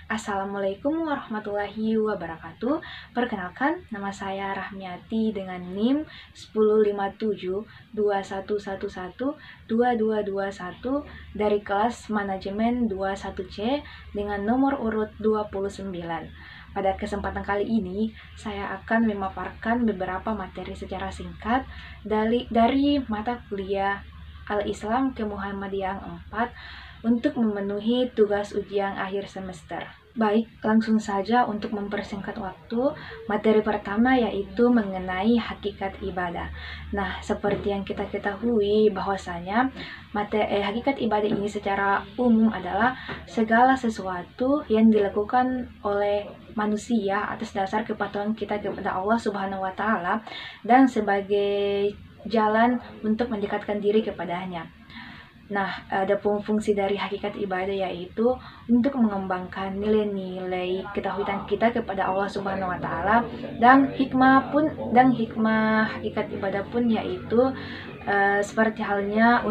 Assalamualaikum warahmatullahi wabarakatuh. Perkenalkan, nama saya Rahmiati dengan NIM 105721112221 dari kelas manajemen 21C dengan nomor urut 29. Pada kesempatan kali ini, saya akan memaparkan beberapa materi secara singkat dari mata kuliah Al-Islam Kemuhammadiyaan 4 untuk memenuhi tugas ujian akhir semester. Baik, langsung saja untuk mempersingkat waktu, materi pertama yaitu mengenai hakikat ibadah. Nah, seperti yang kita ketahui bahwasanya hakikat ibadah ini secara umum adalah segala sesuatu yang dilakukan oleh manusia atas dasar kepatuhan kita kepada Allah Subhanahu wa taala dan sebagai jalan untuk mendekatkan diri kepadanya. Nah, ada fungsi dari hakikat ibadah yaitu untuk mengembangkan nilai-nilai ketakwaan kita kepada Allah Subhanahu wa taala dan hikmah hakikat ibadah pun yaitu seperti halnya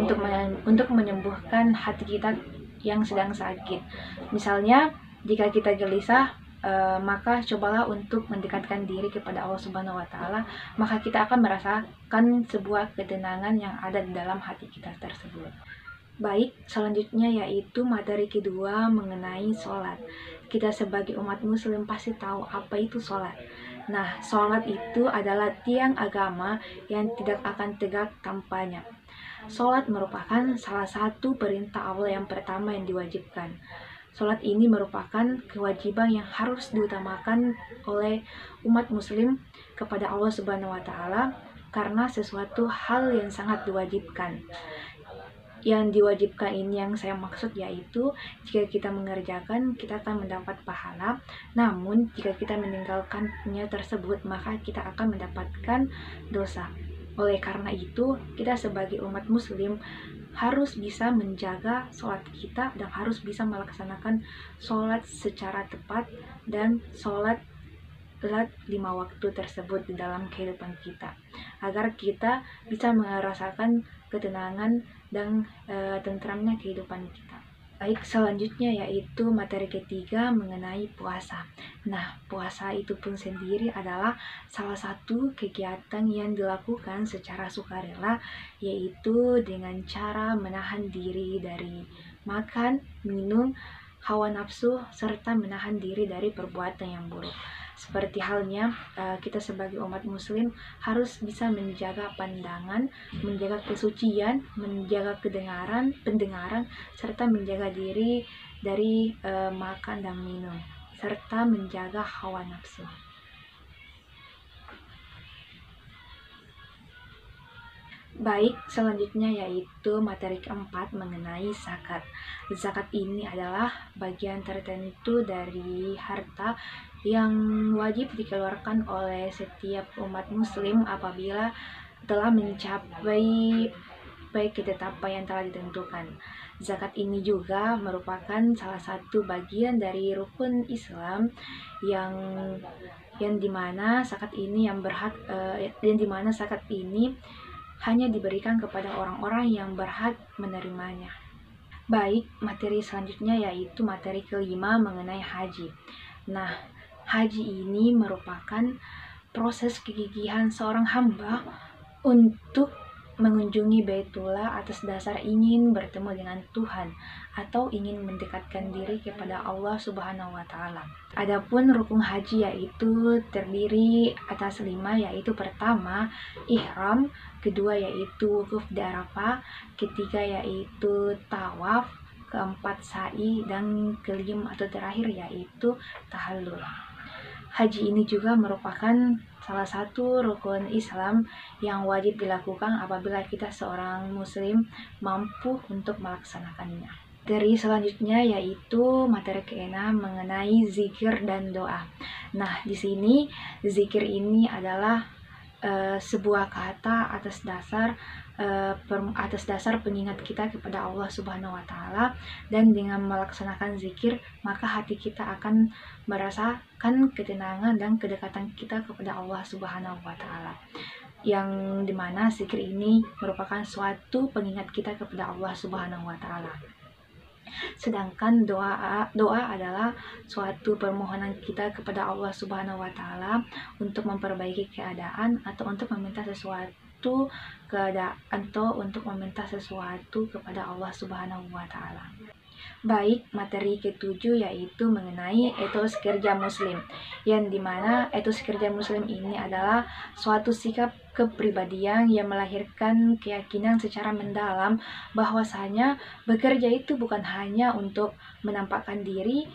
untuk menyembuhkan hati kita yang sedang sakit. Misalnya, jika kita gelisah, maka cobalah untuk mendekatkan diri kepada Allah Subhanahu wa taala, maka kita akan merasakan sebuah ketenangan yang ada di dalam hati kita tersebut. Baik, selanjutnya yaitu materi kedua mengenai sholat. Kita sebagai umat muslim pasti tahu apa itu sholat. Nah, sholat itu adalah tiang agama yang tidak akan tegak tanpanya. Sholat merupakan salah satu perintah Allah yang pertama yang diwajibkan. Sholat ini merupakan kewajiban yang harus diutamakan oleh umat muslim kepada Allah Subhanahu wa taala karena sesuatu hal yang sangat diwajibkan. Yang diwajibkan ini yang saya maksud yaitu jika kita mengerjakan kita akan mendapat pahala, namun jika kita meninggalkannya tersebut maka kita akan mendapatkan dosa. Oleh karena itu, kita sebagai umat muslim harus bisa menjaga sholat kita dan harus bisa melaksanakan sholat secara tepat dan sholat 5 waktu tersebut di dalam kehidupan kita agar kita bisa merasakan ketenangan dan tentramnya kehidupan kita. Baik, selanjutnya yaitu materi ketiga mengenai puasa. Nah, puasa itu pun sendiri adalah salah satu kegiatan yang dilakukan secara sukarela, yaitu dengan cara menahan diri dari makan, minum, hawa nafsu, serta menahan diri dari perbuatan yang buruk. Seperti halnya kita sebagai umat muslim harus bisa menjaga pandangan, menjaga kesucian, menjaga pendengaran, serta menjaga diri dari makan dan minum, serta menjaga hawa nafsu. Baik, selanjutnya yaitu materi keempat mengenai zakat. Zakat ini adalah bagian tertentu dari harta yang wajib dikeluarkan oleh setiap umat muslim apabila telah mencapai ketetapan yang telah ditentukan. Zakat ini juga merupakan salah satu bagian dari rukun Islam yang dimana zakat ini hanya diberikan kepada orang-orang yang berhak menerimanya. Baik, materi selanjutnya yaitu materi kelima mengenai haji. Nah, haji ini merupakan proses kegigihan seorang hamba untuk mengunjungi Baitullah atas dasar ingin bertemu dengan Tuhan atau ingin mendekatkan diri kepada Allah Subhanahu wa taala. Adapun rukun haji yaitu terdiri atas 5, yaitu pertama ihram, kedua yaitu wukuf di Arafah, ketiga yaitu tawaf, keempat sa'i, dan kelima atau terakhir yaitu tahallul. Haji ini juga merupakan salah satu rukun Islam yang wajib dilakukan apabila kita seorang muslim mampu untuk melaksanakannya. Materi selanjutnya yaitu materi keenam mengenai zikir dan doa. Nah, di sini zikir ini adalah sebuah kata atas dasar pengingat kita kepada Allah Subhanahu wa taala, dan dengan melaksanakan zikir maka hati kita akan merasakan ketenangan dan kedekatan kita kepada Allah Subhanahu wa taala, yang dimana zikir ini merupakan suatu pengingat kita kepada Allah Subhanahu wa taala. Sedangkan doa adalah suatu permohonan kita kepada Allah Subhanahu wa taala untuk memperbaiki keadaan atau untuk meminta sesuatu kepada Allah Subhanahu wa taala. Baik, materi ketujuh yaitu mengenai etos kerja muslim, yang dimana etos kerja muslim ini adalah suatu sikap kepribadian yang melahirkan keyakinan secara mendalam bahwasanya bekerja itu bukan hanya untuk menampakkan diri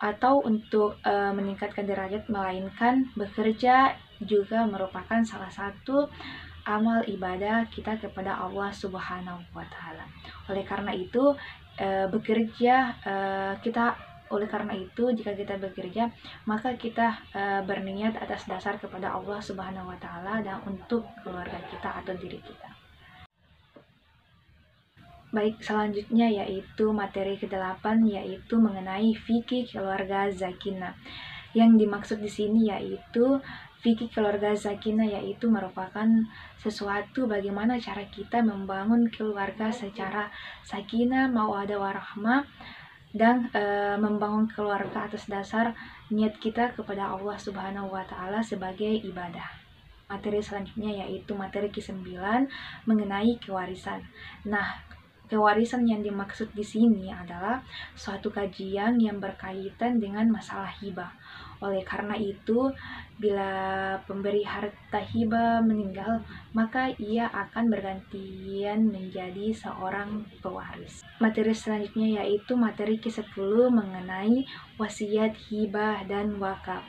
atau untuk meningkatkan derajat, melainkan bekerja juga merupakan salah satu amal ibadah kita kepada Allah Subhanahu wa taala. Oleh karena itu, jika kita bekerja, maka kita berniat atas dasar kepada Allah Subhanahu wa taala dan untuk keluarga kita atau diri kita. Baik, selanjutnya yaitu materi ke-8 yaitu mengenai fikih keluarga sakinah. Yang dimaksud di sini yaitu fikih keluarga sakinah yaitu merupakan sesuatu bagaimana cara kita membangun keluarga secara sakinah, mawaddah warahmah, dan membangun keluarga atas dasar niat kita kepada Allah Subhanahu wa taala sebagai ibadah. Materi selanjutnya yaitu materi ke-9 mengenai kewarisan. Nah, kewarisan yang dimaksud di sini adalah suatu kajian yang berkaitan dengan masalah hibah. Oleh karena itu, bila pemberi harta hibah meninggal, maka ia akan bergantian menjadi seorang pewaris. Materi selanjutnya yaitu materi ke-10 mengenai wasiat, hibah, dan wakaf.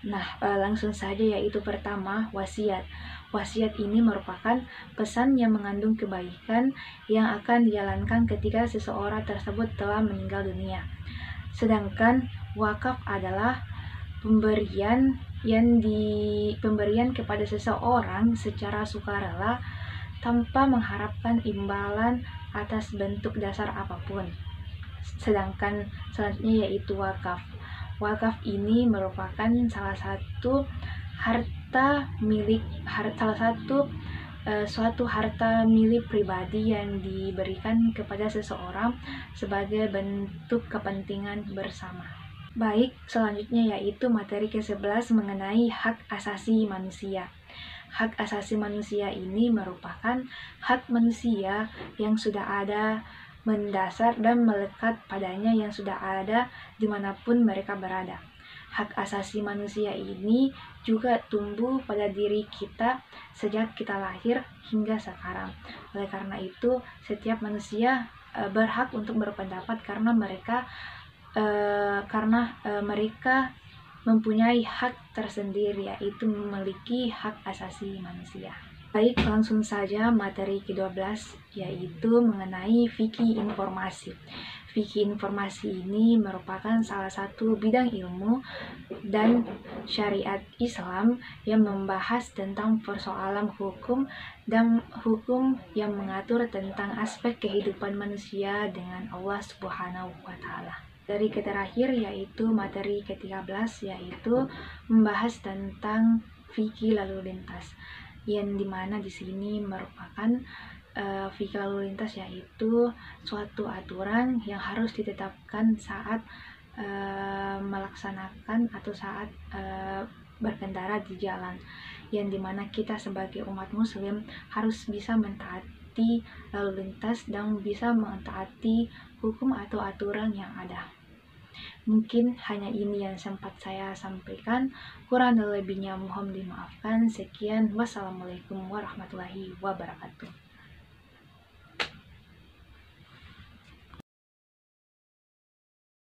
Nah, langsung saja yaitu pertama, wasiat. Wasiat ini merupakan pesan yang mengandung kebaikan yang akan dijalankan ketika seseorang tersebut telah meninggal dunia. Sedangkan wakaf adalah pemberian kepada seseorang secara sukarela tanpa mengharapkan imbalan atas bentuk dasar apapun. Sedangkan selanjutnya yaitu wakaf. Wakaf ini merupakan salah satu harta milik pribadi yang diberikan kepada seseorang sebagai bentuk kepentingan bersama. Baik, selanjutnya yaitu materi ke-11 mengenai hak asasi manusia. Hak asasi manusia ini merupakan hak manusia yang sudah ada, mendasar dan melekat padanya, yang sudah ada dimanapun mereka berada. Hak asasi manusia ini juga tumbuh pada diri kita sejak kita lahir hingga sekarang. Oleh karena itu, setiap manusia berhak untuk berpendapat karena mereka mempunyai hak tersendiri, yaitu memiliki hak asasi manusia. Baik, langsung saja materi ke-12 yaitu mengenai fikih informasi. Fikih informasi ini merupakan salah satu bidang ilmu dan syariat Islam yang membahas tentang persoalan hukum dan hukum yang mengatur tentang aspek kehidupan manusia dengan Allah Subhanahu wa taala. Dari terakhir yaitu materi ke-13 yaitu membahas tentang fikih lalu lintas, yang dimana di sini merupakan fikih lalu lintas yaitu suatu aturan yang harus ditetapkan saat melaksanakan atau saat berkendara di jalan, yang dimana kita sebagai umat muslim harus bisa mentaati lalu lintas dan bisa mentaati hukum atau aturan yang ada. Mungkin hanya ini yang sempat saya sampaikan, kurang dan lebihnya mohon dimaafkan. Sekian, wassalamualaikum warahmatullahi wabarakatuh.